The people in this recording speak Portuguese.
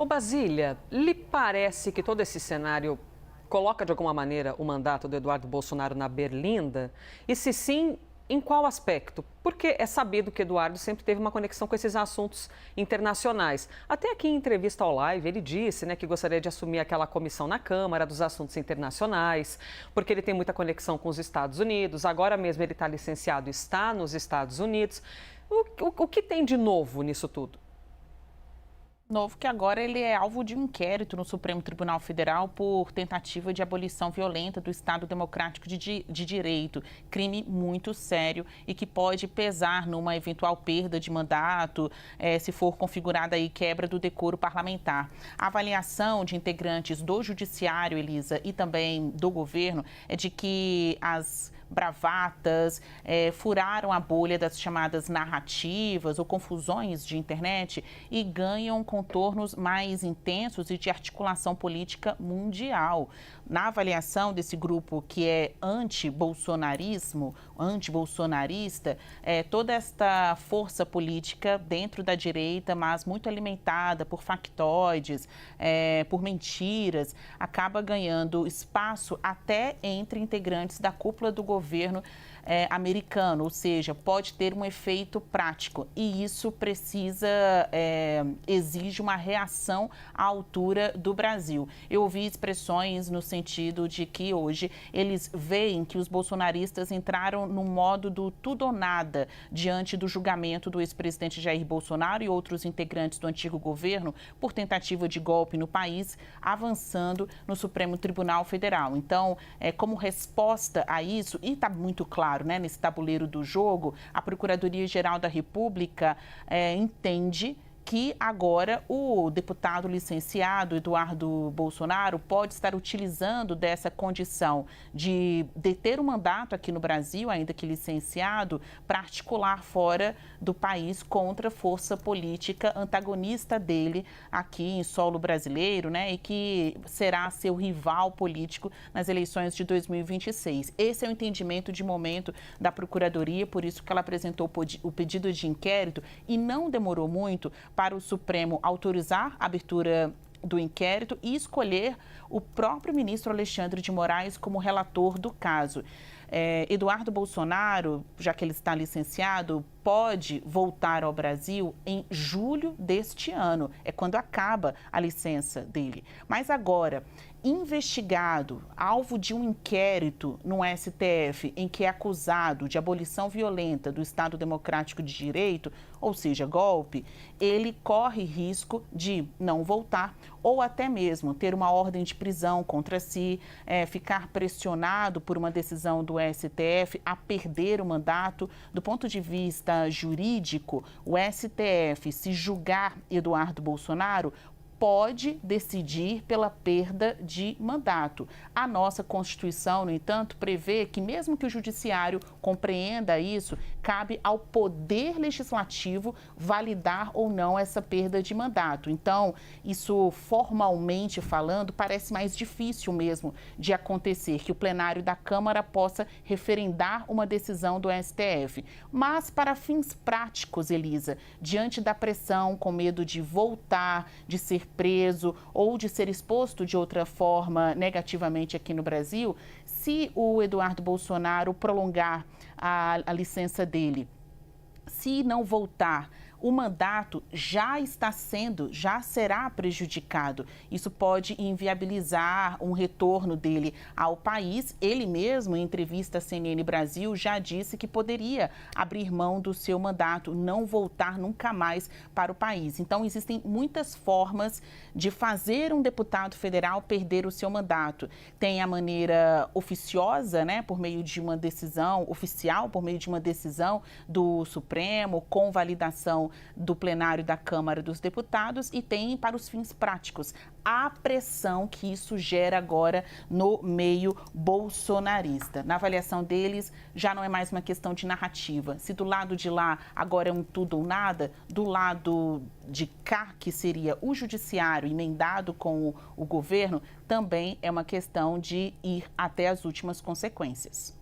Ô Basília, lhe parece que todo esse cenário coloca de alguma maneira o mandato do Eduardo Bolsonaro na berlinda? E se sim, em qual aspecto? Porque é sabido que Eduardo sempre teve uma conexão com esses assuntos internacionais. Até aqui em entrevista ao Live, ele disse, que gostaria de assumir aquela comissão na Câmara dos Assuntos Internacionais, porque ele tem muita conexão com os Estados Unidos. Agora mesmo ele está licenciado, está nos Estados Unidos. O que tem de novo nisso tudo? Novo que agora ele é alvo de um inquérito no Supremo Tribunal Federal por tentativa de abolição violenta do Estado Democrático de Direito, crime muito sério e que pode pesar numa eventual perda de mandato, se for configurada aí quebra do decoro parlamentar. A avaliação de integrantes do Judiciário, Elisa, e também do governo é de que as bravatas, furaram a bolha das chamadas narrativas ou confusões de internet e ganham contornos mais intensos e de articulação política mundial. Na avaliação desse grupo que é antibolsonarista, toda esta força política dentro da direita, mas muito alimentada por factoides, por mentiras, acaba ganhando espaço até entre integrantes da cúpula do governo americano, ou seja, pode ter um efeito prático e isso exige uma reação à altura do Brasil. Eu ouvi expressões no sentido de que hoje eles veem que os bolsonaristas entraram no modo do tudo ou nada diante do julgamento do ex-presidente Jair Bolsonaro e outros integrantes do antigo governo por tentativa de golpe no país, avançando no Supremo Tribunal Federal. Então, como resposta a isso, e está muito claro, nesse tabuleiro do jogo, a Procuradoria-Geral da República entende que agora o deputado licenciado Eduardo Bolsonaro pode estar utilizando dessa condição de deter o mandato aqui no Brasil, ainda que licenciado, para articular fora do país contra a força política antagonista dele aqui em solo brasileiro, e que será seu rival político nas eleições de 2026. Esse é o entendimento de momento da Procuradoria, por isso que ela apresentou o pedido de inquérito e não demorou muito para o Supremo autorizar a abertura do inquérito e escolher o próprio ministro Alexandre de Moraes como relator do caso. Eduardo Bolsonaro, já que ele está licenciado, pode voltar ao Brasil em julho deste ano. É quando acaba a licença dele. Mas agora, investigado, alvo de um inquérito no STF, em que é acusado de abolição violenta do Estado Democrático de Direito, ou seja, golpe, ele corre risco de não voltar ou até mesmo ter uma ordem de prisão contra si, ficar pressionado por uma decisão do STF a perder o mandato. Do ponto de vista jurídico, o STF, se julgar Eduardo Bolsonaro, pode decidir pela perda de mandato. A nossa Constituição, no entanto, prevê que mesmo que o Judiciário compreenda isso, cabe ao Poder Legislativo validar ou não essa perda de mandato. Então, isso formalmente falando, parece mais difícil mesmo de acontecer, que o plenário da Câmara possa referendar uma decisão do STF. Mas, para fins práticos, Elisa, diante da pressão, com medo de voltar, de ser preso ou de ser exposto de outra forma negativamente aqui no Brasil, se o Eduardo Bolsonaro prolongar a licença dele, se não voltar, o mandato já será prejudicado. Isso pode inviabilizar um retorno dele ao país. Ele mesmo, em entrevista à CNN Brasil, já disse que poderia abrir mão do seu mandato, não voltar nunca mais para o país. Então, existem muitas formas de fazer um deputado federal perder o seu mandato. Tem a maneira oficiosa, por meio de uma decisão oficial, por meio de uma decisão do Supremo, com validação do plenário da Câmara dos Deputados, e tem para os fins práticos a pressão que isso gera agora no meio bolsonarista. Na avaliação deles, já não é mais uma questão de narrativa. Se do lado de lá agora é um tudo ou nada, do lado de cá, que seria o judiciário emendado com o governo, também é uma questão de ir até as últimas consequências.